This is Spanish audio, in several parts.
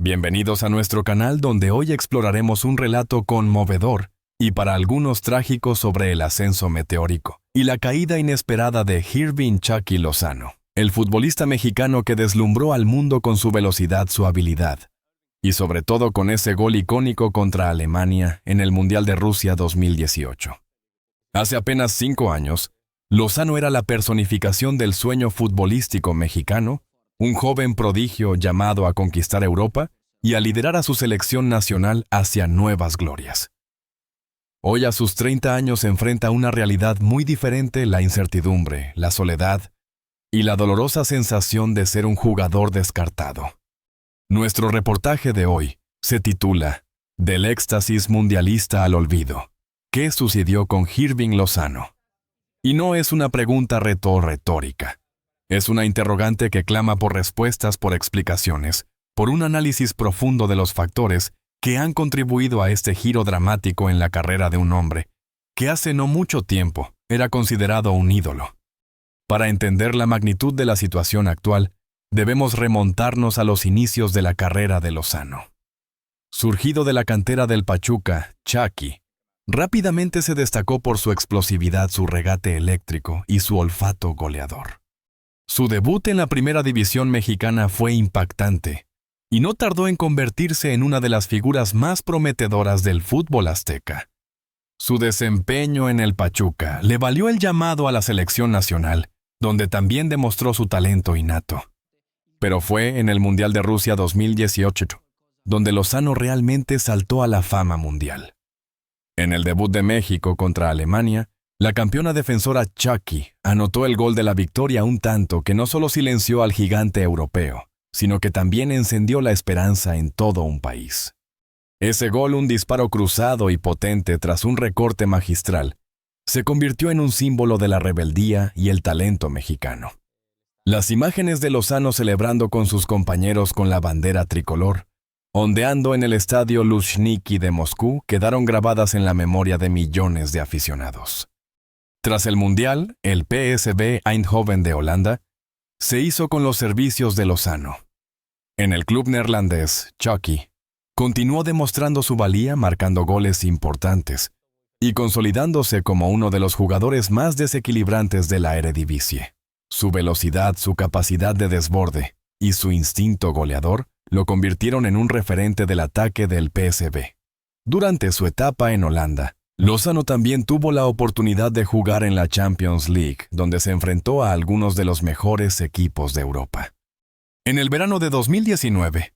Bienvenidos a nuestro canal donde hoy exploraremos un relato conmovedor y para algunos trágico sobre el ascenso meteórico y la caída inesperada de Irving Chucky Lozano, el futbolista mexicano que deslumbró al mundo con su velocidad, su habilidad y sobre todo con ese gol icónico contra Alemania en el Mundial de Rusia 2018. Hace apenas 5 años, Lozano era la personificación del sueño futbolístico mexicano, un joven prodigio llamado a conquistar Europa y a liderar a su selección nacional hacia nuevas glorias. Hoy a sus 30 años enfrenta una realidad muy diferente: la incertidumbre, la soledad y la dolorosa sensación de ser un jugador descartado. Nuestro reportaje de hoy se titula Del éxtasis mundialista al olvido. ¿Qué sucedió con Irving Lozano? Y no es una pregunta retórica. Es una interrogante que clama por respuestas, por explicaciones, por un análisis profundo de los factores que han contribuido a este giro dramático en la carrera de un hombre que hace no mucho tiempo era considerado un ídolo. Para entender la magnitud de la situación actual, debemos remontarnos a los inicios de la carrera de Lozano. Surgido de la cantera del Pachuca, Chucky rápidamente se destacó por su explosividad, su regate eléctrico y su olfato goleador. Su debut en la primera división mexicana fue impactante y no tardó en convertirse en una de las figuras más prometedoras del fútbol azteca. Su desempeño en el Pachuca le valió el llamado a la selección nacional, donde también demostró su talento innato. Pero fue en el Mundial de Rusia 2018, donde Lozano realmente saltó a la fama mundial. En el debut de México contra Alemania, la campeona defensora Chucky anotó el gol de la victoria, un tanto que no solo silenció al gigante europeo, sino que también encendió la esperanza en todo un país. Ese gol, un disparo cruzado y potente tras un recorte magistral, se convirtió en un símbolo de la rebeldía y el talento mexicano. Las imágenes de Lozano celebrando con sus compañeros con la bandera tricolor, ondeando en el estadio Luzhniki de Moscú, quedaron grabadas en la memoria de millones de aficionados. Tras el Mundial, el PSV Eindhoven de Holanda se hizo con los servicios de Lozano. En el club neerlandés, Chucky continuó demostrando su valía, marcando goles importantes y consolidándose como uno de los jugadores más desequilibrantes de la Eredivisie. Su velocidad, su capacidad de desborde y su instinto goleador lo convirtieron en un referente del ataque del PSV. Durante su etapa en Holanda, Lozano también tuvo la oportunidad de jugar en la Champions League, donde se enfrentó a algunos de los mejores equipos de Europa. En el verano de 2019,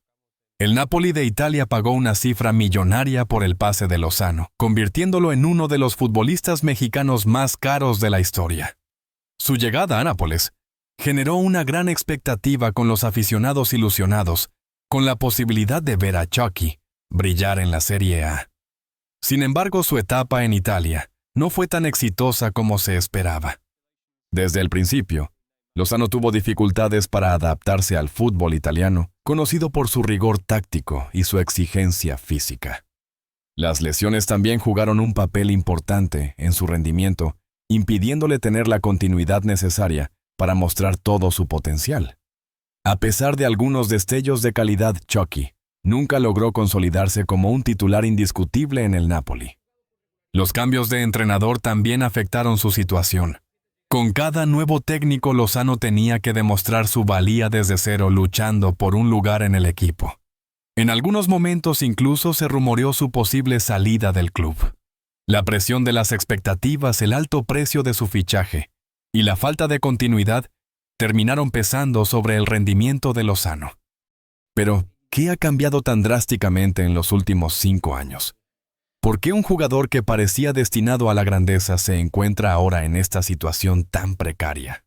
el Napoli de Italia pagó una cifra millonaria por el pase de Lozano, convirtiéndolo en uno de los futbolistas mexicanos más caros de la historia. Su llegada a Nápoles generó una gran expectativa con los aficionados ilusionados, con la posibilidad de ver a Chucky brillar en la Serie A. Sin embargo, su etapa en Italia no fue tan exitosa como se esperaba. Desde el principio, Lozano tuvo dificultades para adaptarse al fútbol italiano, conocido por su rigor táctico y su exigencia física. Las lesiones también jugaron un papel importante en su rendimiento, impidiéndole tener la continuidad necesaria para mostrar todo su potencial. A pesar de algunos destellos de calidad, Chucky nunca logró consolidarse como un titular indiscutible en el Napoli. Los cambios de entrenador también afectaron su situación. Con cada nuevo técnico, Lozano tenía que demostrar su valía desde cero, luchando por un lugar en el equipo. En algunos momentos incluso se rumoreó su posible salida del club. La presión de las expectativas, el alto precio de su fichaje y la falta de continuidad terminaron pesando sobre el rendimiento de Lozano. Pero, ¿qué ha cambiado tan drásticamente en los últimos 5 años? ¿Por qué un jugador que parecía destinado a la grandeza se encuentra ahora en esta situación tan precaria?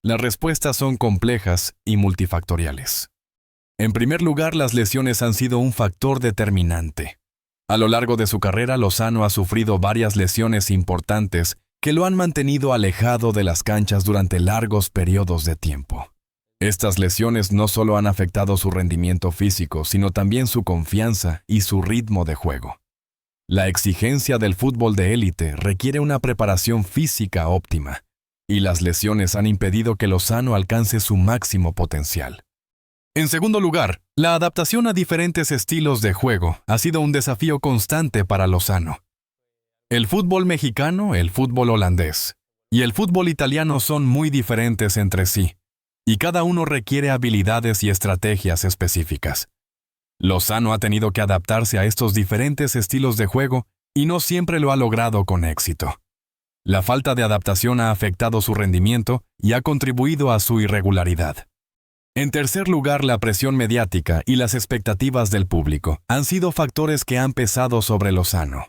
Las respuestas son complejas y multifactoriales. En primer lugar, las lesiones han sido un factor determinante. A lo largo de su carrera, Lozano ha sufrido varias lesiones importantes que lo han mantenido alejado de las canchas durante largos periodos de tiempo. Estas lesiones no solo han afectado su rendimiento físico, sino también su confianza y su ritmo de juego. La exigencia del fútbol de élite requiere una preparación física óptima, y las lesiones han impedido que Lozano alcance su máximo potencial. En segundo lugar, la adaptación a diferentes estilos de juego ha sido un desafío constante para Lozano. El fútbol mexicano, el fútbol holandés y el fútbol italiano son muy diferentes entre sí, y cada uno requiere habilidades y estrategias específicas. Lozano ha tenido que adaptarse a estos diferentes estilos de juego y no siempre lo ha logrado con éxito. La falta de adaptación ha afectado su rendimiento y ha contribuido a su irregularidad. En tercer lugar, la presión mediática y las expectativas del público han sido factores que han pesado sobre Lozano.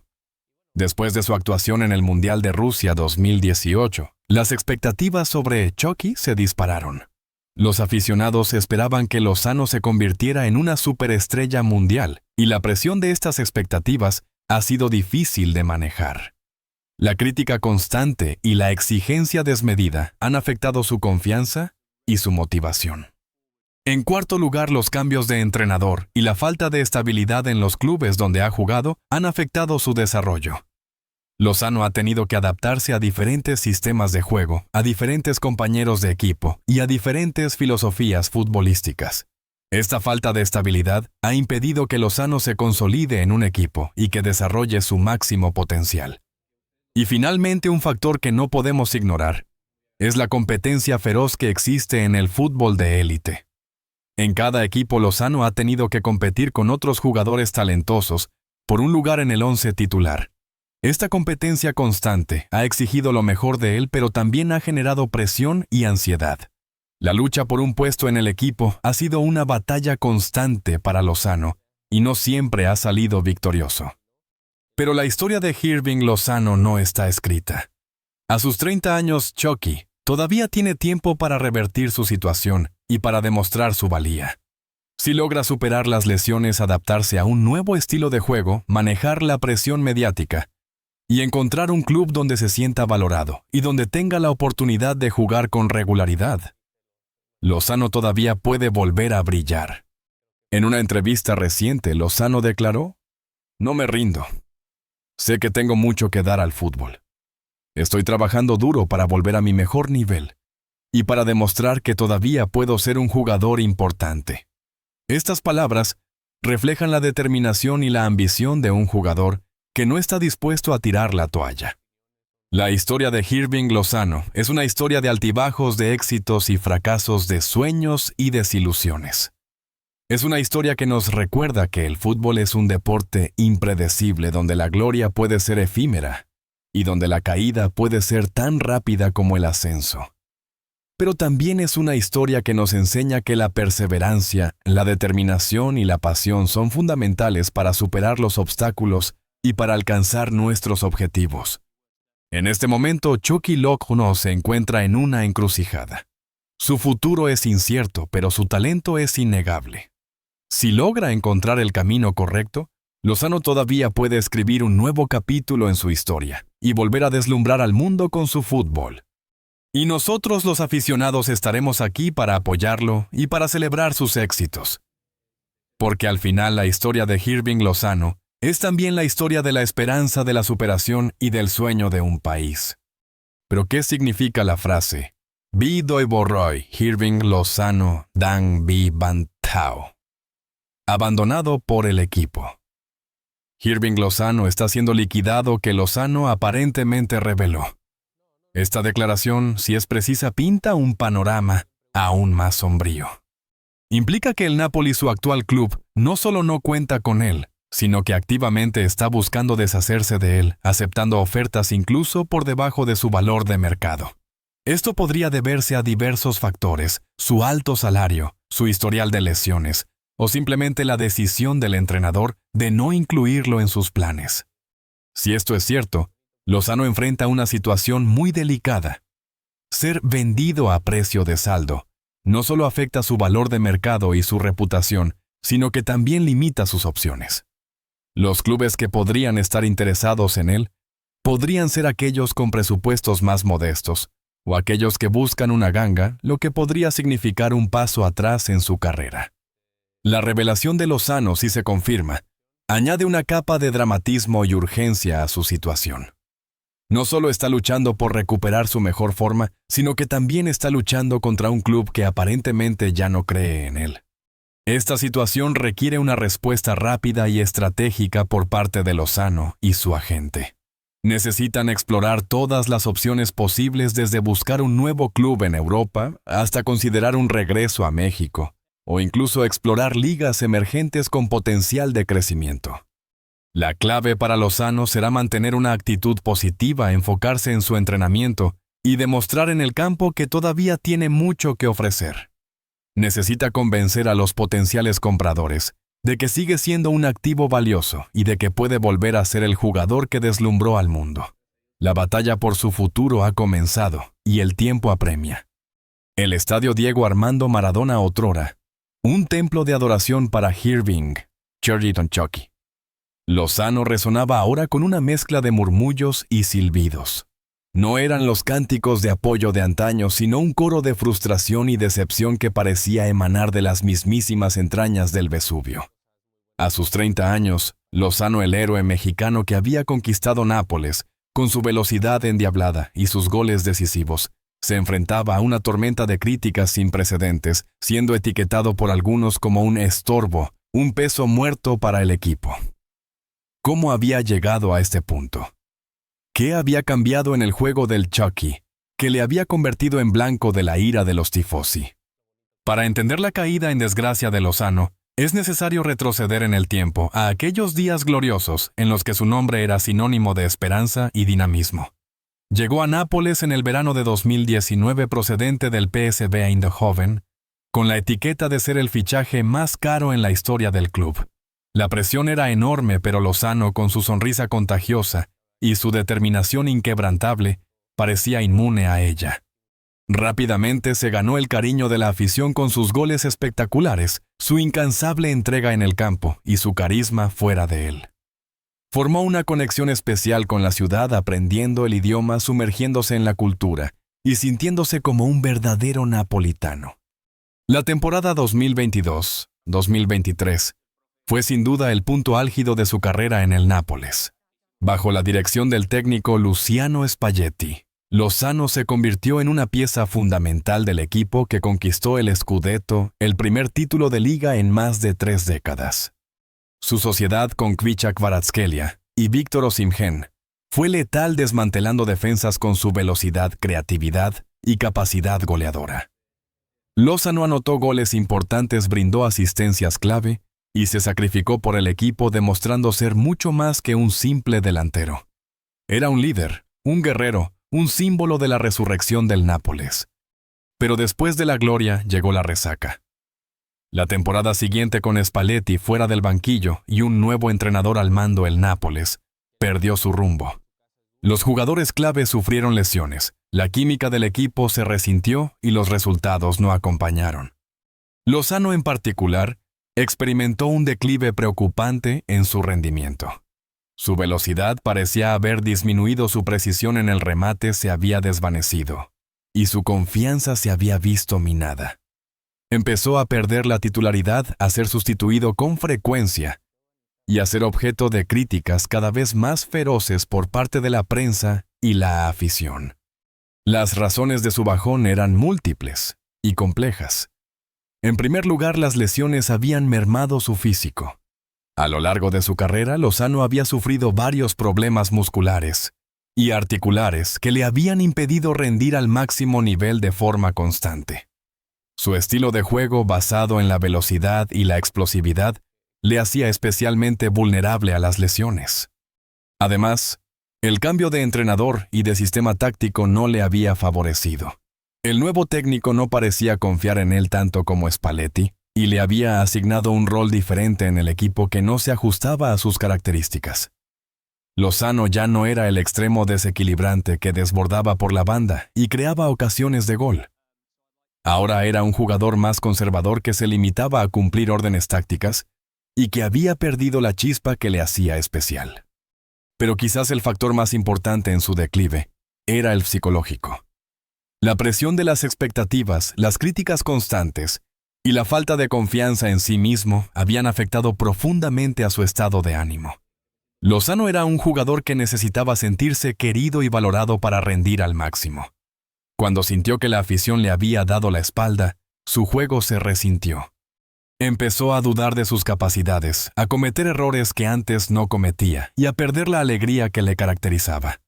Después de su actuación en el Mundial de Rusia 2018, las expectativas sobre Chucky se dispararon. Los aficionados esperaban que Lozano se convirtiera en una superestrella mundial, y la presión de estas expectativas ha sido difícil de manejar. La crítica constante y la exigencia desmedida han afectado su confianza y su motivación. En cuarto lugar, los cambios de entrenador y la falta de estabilidad en los clubes donde ha jugado han afectado su desarrollo. Lozano ha tenido que adaptarse a diferentes sistemas de juego, a diferentes compañeros de equipo y a diferentes filosofías futbolísticas. Esta falta de estabilidad ha impedido que Lozano se consolide en un equipo y que desarrolle su máximo potencial. Y finalmente, un factor que no podemos ignorar es la competencia feroz que existe en el fútbol de élite. En cada equipo, Lozano ha tenido que competir con otros jugadores talentosos por un lugar en el once titular. Esta competencia constante ha exigido lo mejor de él, pero también ha generado presión y ansiedad. La lucha por un puesto en el equipo ha sido una batalla constante para Lozano y no siempre ha salido victorioso. Pero la historia de Hirving Lozano no está escrita. A sus 30 años, Chucky todavía tiene tiempo para revertir su situación y para demostrar su valía. Si logra superar las lesiones, adaptarse a un nuevo estilo de juego, manejar la presión mediática y encontrar un club donde se sienta valorado y donde tenga la oportunidad de jugar con regularidad, Lozano todavía puede volver a brillar. En una entrevista reciente, Lozano declaró: "No me rindo. Sé que tengo mucho que dar al fútbol. Estoy trabajando duro para volver a mi mejor nivel y para demostrar que todavía puedo ser un jugador importante". Estas palabras reflejan la determinación y la ambición de un jugador que no está dispuesto a tirar la toalla. La historia de Hirving Lozano es una historia de altibajos, de éxitos y fracasos, de sueños y desilusiones. Es una historia que nos recuerda que el fútbol es un deporte impredecible donde la gloria puede ser efímera y donde la caída puede ser tan rápida como el ascenso. Pero también es una historia que nos enseña que la perseverancia, la determinación y la pasión son fundamentales para superar los obstáculos y para alcanzar nuestros objetivos. En este momento, Chucky Lozano se encuentra en una encrucijada. Su futuro es incierto, pero su talento es innegable. Si logra encontrar el camino correcto, Lozano todavía puede escribir un nuevo capítulo en su historia y volver a deslumbrar al mundo con su fútbol. Y nosotros, los aficionados, estaremos aquí para apoyarlo y para celebrar sus éxitos. Porque al final la historia de Hirving Lozano es también la historia de la esperanza, de la superación y del sueño de un país. ¿Pero qué significa la frase "Bi doi borroi, Hirving Lozano dan bi bantao"? Abandonado por el equipo. Hirving Lozano está siendo liquidado que Lozano aparentemente reveló. Esta declaración, si es precisa, pinta un panorama aún más sombrío. Implica que el Napoli, su actual club, no solo no cuenta con él, sino que activamente está buscando deshacerse de él, aceptando ofertas incluso por debajo de su valor de mercado. Esto podría deberse a diversos factores: su alto salario, su historial de lesiones, o simplemente la decisión del entrenador de no incluirlo en sus planes. Si esto es cierto, Lozano enfrenta una situación muy delicada. Ser vendido a precio de saldo no solo afecta su valor de mercado y su reputación, sino que también limita sus opciones. Los clubes que podrían estar interesados en él podrían ser aquellos con presupuestos más modestos, o aquellos que buscan una ganga, lo que podría significar un paso atrás en su carrera. La revelación de Lozano, si se confirma, añade una capa de dramatismo y urgencia a su situación. No solo está luchando por recuperar su mejor forma, sino que también está luchando contra un club que aparentemente ya no cree en él. Esta situación requiere una respuesta rápida y estratégica por parte de Lozano y su agente. Necesitan explorar todas las opciones posibles, desde buscar un nuevo club en Europa hasta considerar un regreso a México, o incluso explorar ligas emergentes con potencial de crecimiento. La clave para Lozano será mantener una actitud positiva, enfocarse en su entrenamiento y demostrar en el campo que todavía tiene mucho que ofrecer. Necesita convencer a los potenciales compradores de que sigue siendo un activo valioso y de que puede volver a ser el jugador que deslumbró al mundo. La batalla por su futuro ha comenzado y el tiempo apremia. El Estadio Diego Armando Maradona otrora, un templo de adoración para Irving Cheerleading Chucky. Lozano resonaba ahora con una mezcla de murmullos y silbidos. No eran los cánticos de apoyo de antaño, sino un coro de frustración y decepción que parecía emanar de las mismísimas entrañas del Vesubio. A sus 30 años, Lozano, el héroe mexicano que había conquistado Nápoles, con su velocidad endiablada y sus goles decisivos, se enfrentaba a una tormenta de críticas sin precedentes, siendo etiquetado por algunos como un estorbo, un peso muerto para el equipo. ¿Cómo había llegado a este punto? ¿Qué había cambiado en el juego del Chucky, que le había convertido en blanco de la ira de los tifosi? Para entender la caída en desgracia de Lozano, es necesario retroceder en el tiempo a aquellos días gloriosos en los que su nombre era sinónimo de esperanza y dinamismo. Llegó a Nápoles en el verano de 2019 procedente del PSV Eindhoven, con la etiqueta de ser el fichaje más caro en la historia del club. La presión era enorme, pero Lozano, con su sonrisa contagiosa y su determinación inquebrantable, parecía inmune a ella. Rápidamente se ganó el cariño de la afición con sus goles espectaculares, su incansable entrega en el campo y su carisma fuera de él. Formó una conexión especial con la ciudad, aprendiendo el idioma, sumergiéndose en la cultura y sintiéndose como un verdadero napolitano. La temporada 2022-2023 fue sin duda el punto álgido de su carrera en el Nápoles. Bajo la dirección del técnico Luciano Spalletti, Lozano se convirtió en una pieza fundamental del equipo que conquistó el Scudetto, el primer título de liga en más de 3 décadas. Su sociedad con Kvicha Kvaratskhelia y Víctor Osimhen fue letal, desmantelando defensas con su velocidad, creatividad y capacidad goleadora. Lozano anotó goles importantes, brindó asistencias clave y se sacrificó por el equipo, demostrando ser mucho más que un simple delantero. Era un líder, un guerrero, un símbolo de la resurrección del Nápoles. Pero después de la gloria llegó la resaca. La temporada siguiente, con Spalletti fuera del banquillo y un nuevo entrenador al mando, el Nápoles perdió su rumbo. Los jugadores clave sufrieron lesiones, la química del equipo se resintió y los resultados no acompañaron. Lozano, en particular, experimentó un declive preocupante en su rendimiento. Su velocidad parecía haber disminuido, su precisión en el remate se había desvanecido, y su confianza se había visto minada. Empezó a perder la titularidad, a ser sustituido con frecuencia, y a ser objeto de críticas cada vez más feroces por parte de la prensa y la afición. Las razones de su bajón eran múltiples y complejas. En primer lugar, las lesiones habían mermado su físico. A lo largo de su carrera, Lozano había sufrido varios problemas musculares y articulares que le habían impedido rendir al máximo nivel de forma constante. Su estilo de juego, basado en la velocidad y la explosividad, le hacía especialmente vulnerable a las lesiones. Además, el cambio de entrenador y de sistema táctico no le había favorecido. El nuevo técnico no parecía confiar en él tanto como Spalletti, y le había asignado un rol diferente en el equipo que no se ajustaba a sus características. Lozano ya no era el extremo desequilibrante que desbordaba por la banda y creaba ocasiones de gol. Ahora era un jugador más conservador que se limitaba a cumplir órdenes tácticas y que había perdido la chispa que le hacía especial. Pero quizás el factor más importante en su declive era el psicológico. La presión de las expectativas, las críticas constantes y la falta de confianza en sí mismo habían afectado profundamente a su estado de ánimo. Lozano era un jugador que necesitaba sentirse querido y valorado para rendir al máximo. Cuando sintió que la afición le había dado la espalda, su juego se resintió. Empezó a dudar de sus capacidades, a cometer errores que antes no cometía y a perder la alegría que le caracterizaba.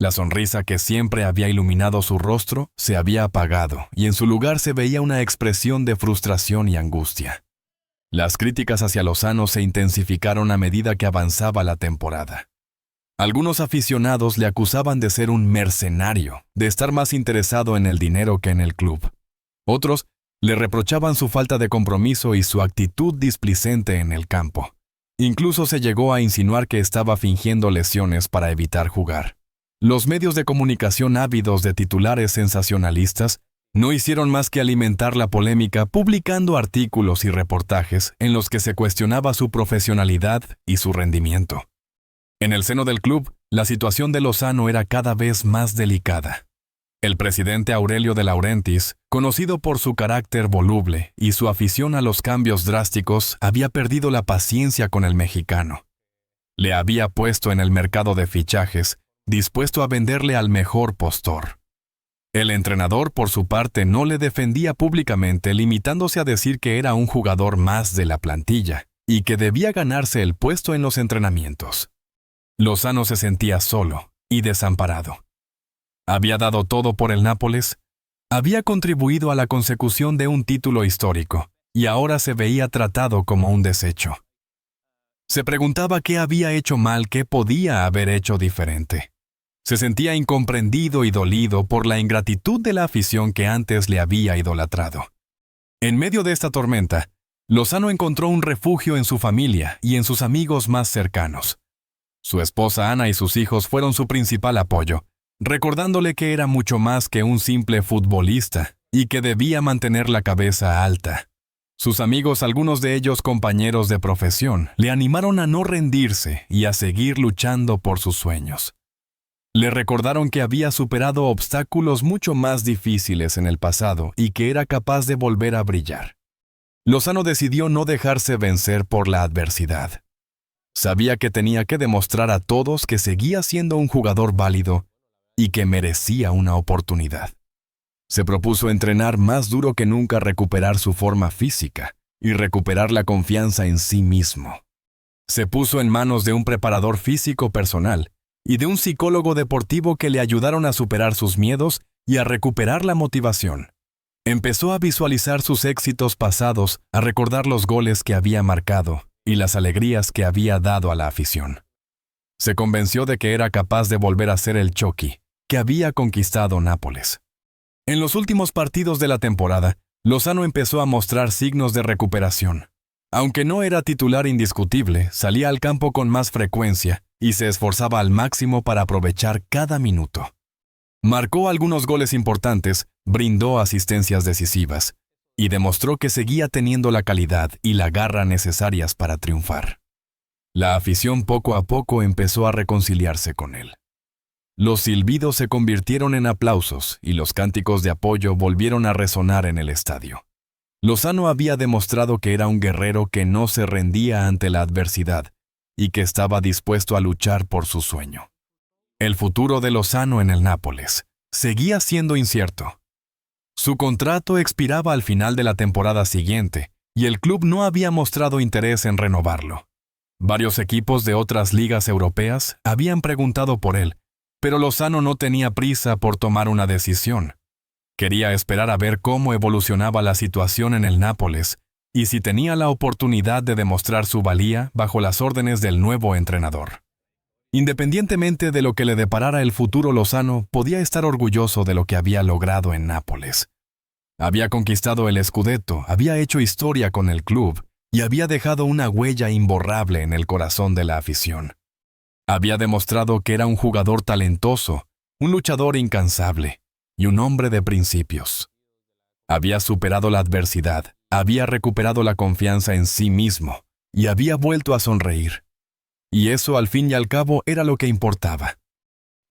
La sonrisa que siempre había iluminado su rostro se había apagado y en su lugar se veía una expresión de frustración y angustia. Las críticas hacia Lozano se intensificaron a medida que avanzaba la temporada. Algunos aficionados le acusaban de ser un mercenario, de estar más interesado en el dinero que en el club. Otros le reprochaban su falta de compromiso y su actitud displicente en el campo. Incluso se llegó a insinuar que estaba fingiendo lesiones para evitar jugar. Los medios de comunicación ávidos de titulares sensacionalistas no hicieron más que alimentar la polémica publicando artículos y reportajes en los que se cuestionaba su profesionalidad y su rendimiento. En el seno del club, la situación de Lozano era cada vez más delicada. El presidente Aurelio de Laurentiis, conocido por su carácter voluble y su afición a los cambios drásticos, había perdido la paciencia con el mexicano. Le había puesto en el mercado de fichajes, dispuesto a venderle al mejor postor. El entrenador, por su parte, no le defendía públicamente, limitándose a decir que era un jugador más de la plantilla y que debía ganarse el puesto en los entrenamientos. Lozano se sentía solo y desamparado. Había dado todo por el Nápoles, había contribuido a la consecución de un título histórico y ahora se veía tratado como un desecho. Se preguntaba qué había hecho mal, qué podía haber hecho diferente. Se sentía incomprendido y dolido por la ingratitud de la afición que antes le había idolatrado. En medio de esta tormenta, Lozano encontró un refugio en su familia y en sus amigos más cercanos. Su esposa Ana y sus hijos fueron su principal apoyo, recordándole que era mucho más que un simple futbolista y que debía mantener la cabeza alta. Sus amigos, algunos de ellos compañeros de profesión, le animaron a no rendirse y a seguir luchando por sus sueños. Le recordaron que había superado obstáculos mucho más difíciles en el pasado y que era capaz de volver a brillar. Lozano decidió no dejarse vencer por la adversidad. Sabía que tenía que demostrar a todos que seguía siendo un jugador válido y que merecía una oportunidad. Se propuso entrenar más duro que nunca, recuperar su forma física y recuperar la confianza en sí mismo. Se puso en manos de un preparador físico personal y de un psicólogo deportivo que le ayudaron a superar sus miedos y a recuperar la motivación. Empezó a visualizar sus éxitos pasados, a recordar los goles que había marcado y las alegrías que había dado a la afición. Se convenció de que era capaz de volver a ser el Chucky que había conquistado Nápoles. En los últimos partidos de la temporada, Lozano empezó a mostrar signos de recuperación. Aunque no era titular indiscutible, salía al campo con más frecuencia y se esforzaba al máximo para aprovechar cada minuto. Marcó algunos goles importantes, brindó asistencias decisivas y demostró que seguía teniendo la calidad y la garra necesarias para triunfar. La afición poco a poco empezó a reconciliarse con él. Los silbidos se convirtieron en aplausos y los cánticos de apoyo volvieron a resonar en el estadio. Lozano había demostrado que era un guerrero que no se rendía ante la adversidad y que estaba dispuesto a luchar por su sueño. El futuro de Lozano en el Nápoles seguía siendo incierto. Su contrato expiraba al final de la temporada siguiente y el club no había mostrado interés en renovarlo. Varios equipos de otras ligas europeas habían preguntado por él, pero Lozano no tenía prisa por tomar una decisión. Quería esperar a ver cómo evolucionaba la situación en el Nápoles y si tenía la oportunidad de demostrar su valía bajo las órdenes del nuevo entrenador. Independientemente de lo que le deparara el futuro, Lozano podía estar orgulloso de lo que había logrado en Nápoles. Había conquistado el Scudetto, había hecho historia con el club y había dejado una huella imborrable en el corazón de la afición. Había demostrado que era un jugador talentoso, un luchador incansable y un hombre de principios. Había superado la adversidad, había recuperado la confianza en sí mismo y había vuelto a sonreír. Y eso, al fin y al cabo, era lo que importaba.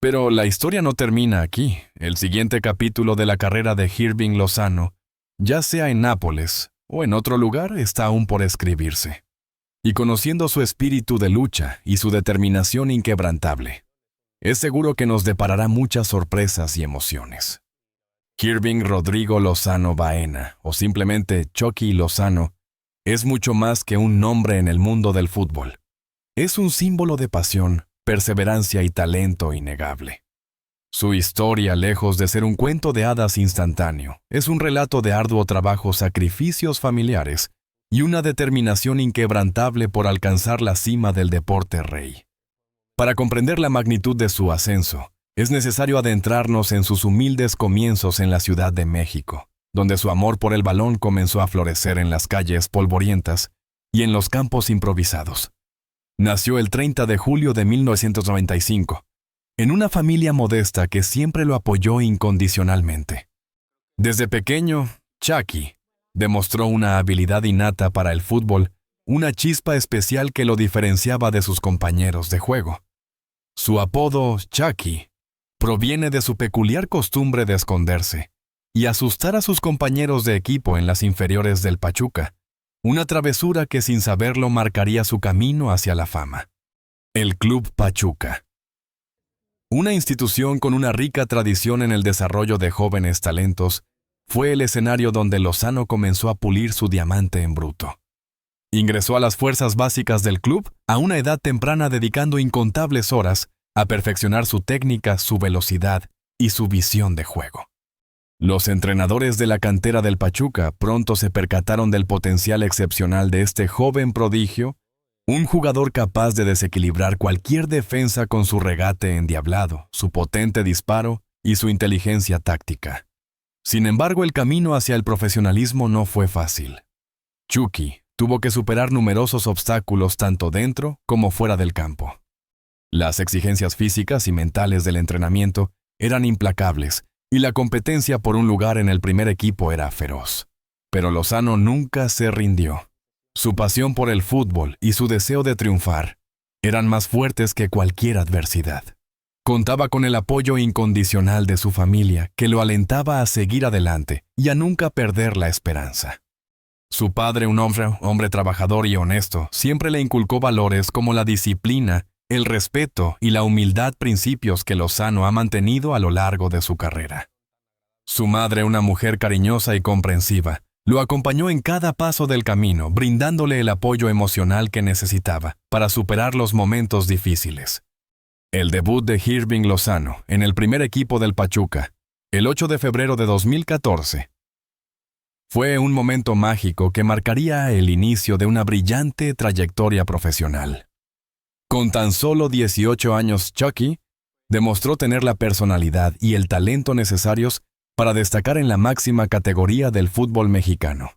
Pero la historia no termina aquí. El siguiente capítulo de la carrera de Hirving Lozano, ya sea en Nápoles o en otro lugar, está aún por escribirse. Y conociendo su espíritu de lucha y su determinación inquebrantable, es seguro que nos deparará muchas sorpresas y emociones. Hirving Rodrigo Lozano Baena, o simplemente Chucky Lozano, es mucho más que un nombre en el mundo del fútbol. Es un símbolo de pasión, perseverancia y talento innegable. Su historia, lejos de ser un cuento de hadas instantáneo, es un relato de arduo trabajo, sacrificios familiares y una determinación inquebrantable por alcanzar la cima del deporte rey. Para comprender la magnitud de su ascenso, es necesario adentrarnos en sus humildes comienzos en la Ciudad de México, donde su amor por el balón comenzó a florecer en las calles polvorientas y en los campos improvisados. Nació el 30 de julio de 1995, en una familia modesta que siempre lo apoyó incondicionalmente. Desde pequeño, Chucky demostró una habilidad innata para el fútbol, una chispa especial que lo diferenciaba de sus compañeros de juego. Su apodo, Chucky, proviene de su peculiar costumbre de esconderse y asustar a sus compañeros de equipo en las inferiores del Pachuca, una travesura que sin saberlo marcaría su camino hacia la fama. El Club Pachuca. Una institución con una rica tradición en el desarrollo de jóvenes talentos, fue el escenario donde Lozano comenzó a pulir su diamante en bruto. Ingresó a las fuerzas básicas del club a una edad temprana, dedicando incontables horas a perfeccionar su técnica, su velocidad y su visión de juego. Los entrenadores de la cantera del Pachuca pronto se percataron del potencial excepcional de este joven prodigio, un jugador capaz de desequilibrar cualquier defensa con su regate endiablado, su potente disparo y su inteligencia táctica. Sin embargo, el camino hacia el profesionalismo no fue fácil. Chucky tuvo que superar numerosos obstáculos tanto dentro como fuera del campo. Las exigencias físicas y mentales del entrenamiento eran implacables y la competencia por un lugar en el primer equipo era feroz. Pero Lozano nunca se rindió. Su pasión por el fútbol y su deseo de triunfar eran más fuertes que cualquier adversidad. Contaba con el apoyo incondicional de su familia, que lo alentaba a seguir adelante y a nunca perder la esperanza. Su padre, un hombre trabajador y honesto, siempre le inculcó valores como la disciplina, el respeto y la humildad, principios que Lozano ha mantenido a lo largo de su carrera. Su madre, una mujer cariñosa y comprensiva, lo acompañó en cada paso del camino, brindándole el apoyo emocional que necesitaba para superar los momentos difíciles. El debut de Hirving Lozano en el primer equipo del Pachuca, el 8 de febrero de 2014, fue un momento mágico que marcaría el inicio de una brillante trayectoria profesional. Con tan solo 18 años, Chucky demostró tener la personalidad y el talento necesarios para destacar en la máxima categoría del fútbol mexicano.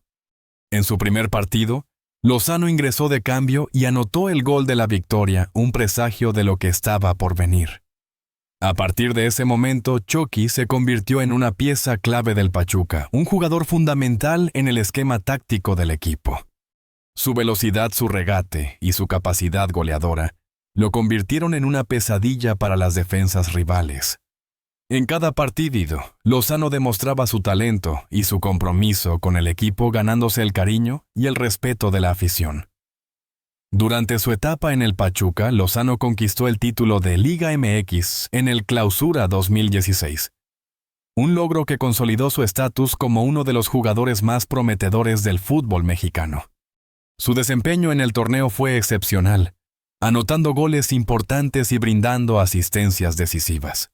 En su primer partido, Lozano ingresó de cambio y anotó el gol de la victoria, un presagio de lo que estaba por venir. A partir de ese momento, Chucky se convirtió en una pieza clave del Pachuca, un jugador fundamental en el esquema táctico del equipo. Su velocidad, su regate y su capacidad goleadora lo convirtieron en una pesadilla para las defensas rivales. En cada partido, Lozano demostraba su talento y su compromiso con el equipo, ganándose el cariño y el respeto de la afición. Durante su etapa en el Pachuca, Lozano conquistó el título de Liga MX en el Clausura 2016, un logro que consolidó su estatus como uno de los jugadores más prometedores del fútbol mexicano. Su desempeño en el torneo fue excepcional, anotando goles importantes y brindando asistencias decisivas.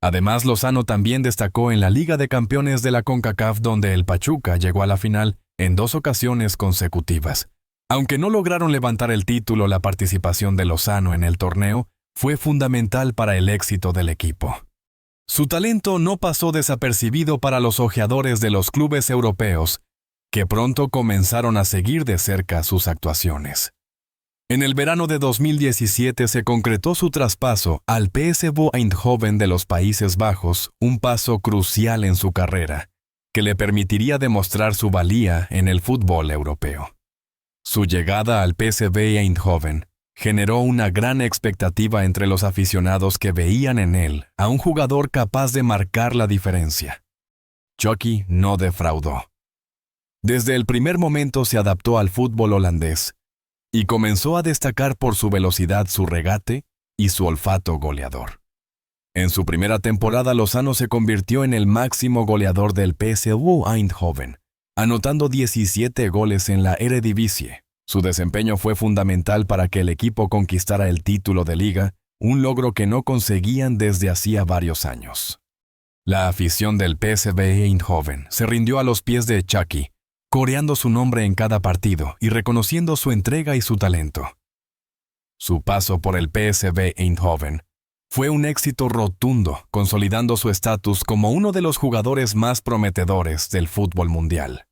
Además, Lozano también destacó en la Liga de Campeones de la CONCACAF, donde el Pachuca llegó a la final en 2 ocasiones consecutivas. Aunque no lograron levantar el título, la participación de Lozano en el torneo fue fundamental para el éxito del equipo. Su talento no pasó desapercibido para los ojeadores de los clubes europeos, que pronto comenzaron a seguir de cerca sus actuaciones. En el verano de 2017 se concretó su traspaso al PSV Eindhoven de los Países Bajos, un paso crucial en su carrera, que le permitiría demostrar su valía en el fútbol europeo. Su llegada al PSV Eindhoven generó una gran expectativa entre los aficionados, que veían en él a un jugador capaz de marcar la diferencia. Chucky no defraudó. Desde el primer momento se adaptó al fútbol holandés y comenzó a destacar por su velocidad, su regate y su olfato goleador. En su primera temporada, Lozano se convirtió en el máximo goleador del PSV Eindhoven, anotando 17 goles en la Eredivisie. Su desempeño fue fundamental para que el equipo conquistara el título de liga, un logro que no conseguían desde hacía varios años. La afición del PSV Eindhoven se rindió a los pies de Chucky, coreando su nombre en cada partido y reconociendo su entrega y su talento. Su paso por el PSV Eindhoven fue un éxito rotundo, consolidando su estatus como uno de los jugadores más prometedores del fútbol mundial.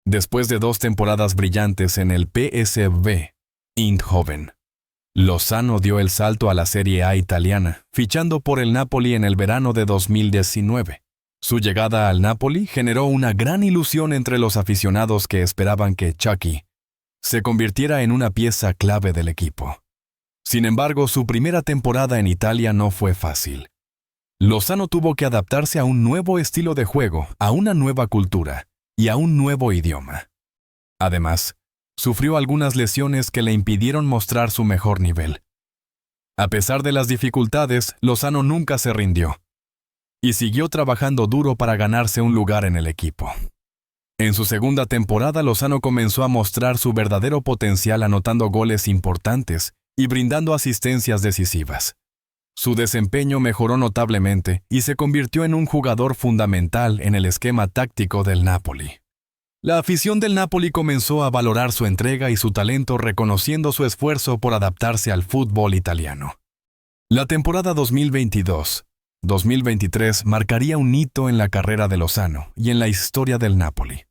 Después de 2 temporadas brillantes en el PSV Eindhoven, Lozano dio el salto a la Serie A italiana, fichando por el Napoli en el verano de 2019. Su llegada al Napoli generó una gran ilusión entre los aficionados que esperaban que Chucky se convirtiera en una pieza clave del equipo. Sin embargo, su primera temporada en Italia no fue fácil. Lozano tuvo que adaptarse a un nuevo estilo de juego, a una nueva cultura y a un nuevo idioma. Además, sufrió algunas lesiones que le impidieron mostrar su mejor nivel. A pesar de las dificultades, Lozano nunca se rindió y siguió trabajando duro para ganarse un lugar en el equipo. En su segunda temporada, Lozano comenzó a mostrar su verdadero potencial anotando goles importantes y brindando asistencias decisivas. Su desempeño mejoró notablemente y se convirtió en un jugador fundamental en el esquema táctico del Napoli. La afición del Napoli comenzó a valorar su entrega y su talento, reconociendo su esfuerzo por adaptarse al fútbol italiano. La temporada 2022-2023 marcaría un hito en la carrera de Lozano y en la historia del Napoli.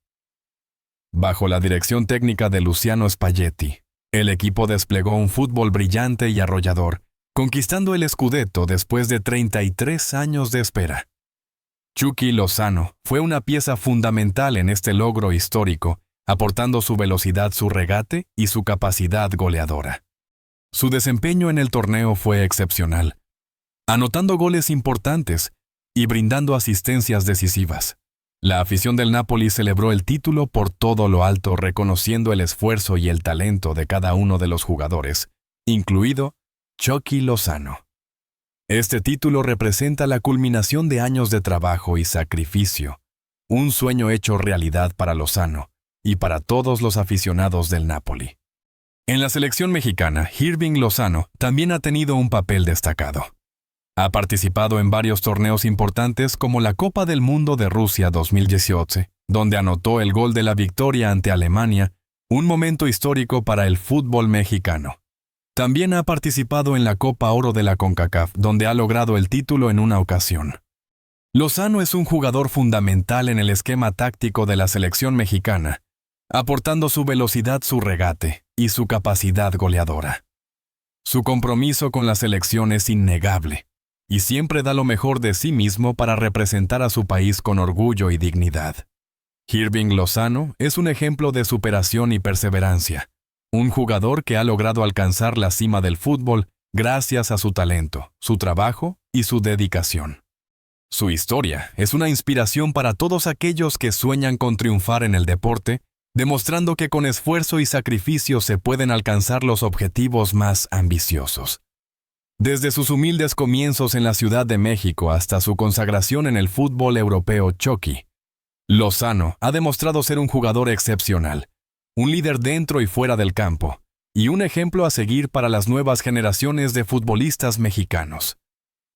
Bajo la dirección técnica de Luciano Spalletti, el equipo desplegó un fútbol brillante y arrollador, conquistando el Scudetto después de 33 años de espera. Chucky Lozano fue una pieza fundamental en este logro histórico, aportando su velocidad, su regate y su capacidad goleadora. Su desempeño en el torneo fue excepcional, anotando goles importantes y brindando asistencias decisivas. La afición del Napoli celebró el título por todo lo alto, reconociendo el esfuerzo y el talento de cada uno de los jugadores, incluido Chucky Lozano. Este título representa la culminación de años de trabajo y sacrificio, un sueño hecho realidad para Lozano y para todos los aficionados del Napoli. En la selección mexicana, Hirving Lozano también ha tenido un papel destacado. Ha participado en varios torneos importantes como la Copa del Mundo de Rusia 2018, donde anotó el gol de la victoria ante Alemania, un momento histórico para el fútbol mexicano. También ha participado en la Copa Oro de la CONCACAF, donde ha logrado el título en una ocasión. Lozano es un jugador fundamental en el esquema táctico de la selección mexicana, aportando su velocidad, su regate y su capacidad goleadora. Su compromiso con la selección es innegable y siempre da lo mejor de sí mismo para representar a su país con orgullo y dignidad. Hirving Lozano es un ejemplo de superación y perseverancia. Un jugador que ha logrado alcanzar la cima del fútbol gracias a su talento, su trabajo y su dedicación. Su historia es una inspiración para todos aquellos que sueñan con triunfar en el deporte, demostrando que con esfuerzo y sacrificio se pueden alcanzar los objetivos más ambiciosos. Desde sus humildes comienzos en la Ciudad de México hasta su consagración en el fútbol europeo Chucky, Lozano ha demostrado ser un jugador excepcional, un líder dentro y fuera del campo, y un ejemplo a seguir para las nuevas generaciones de futbolistas mexicanos.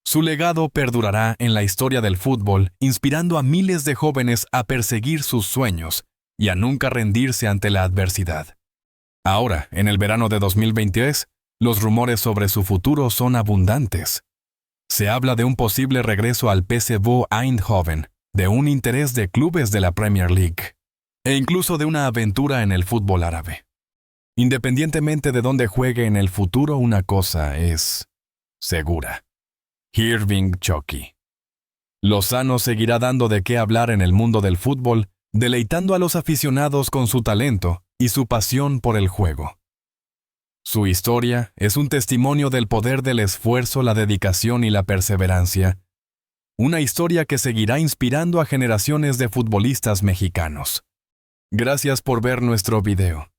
Su legado perdurará en la historia del fútbol, inspirando a miles de jóvenes a perseguir sus sueños y a nunca rendirse ante la adversidad. Ahora, en el verano de 2023, los rumores sobre su futuro son abundantes. Se habla de un posible regreso al PSV Eindhoven, de un interés de clubes de la Premier League, e incluso de una aventura en el fútbol árabe. Independientemente de dónde juegue en el futuro, una cosa es segura: Hirving Chucky Lozano seguirá dando de qué hablar en el mundo del fútbol, deleitando a los aficionados con su talento y su pasión por el juego. Su historia es un testimonio del poder del esfuerzo, la dedicación y la perseverancia. Una historia que seguirá inspirando a generaciones de futbolistas mexicanos. Gracias por ver nuestro video.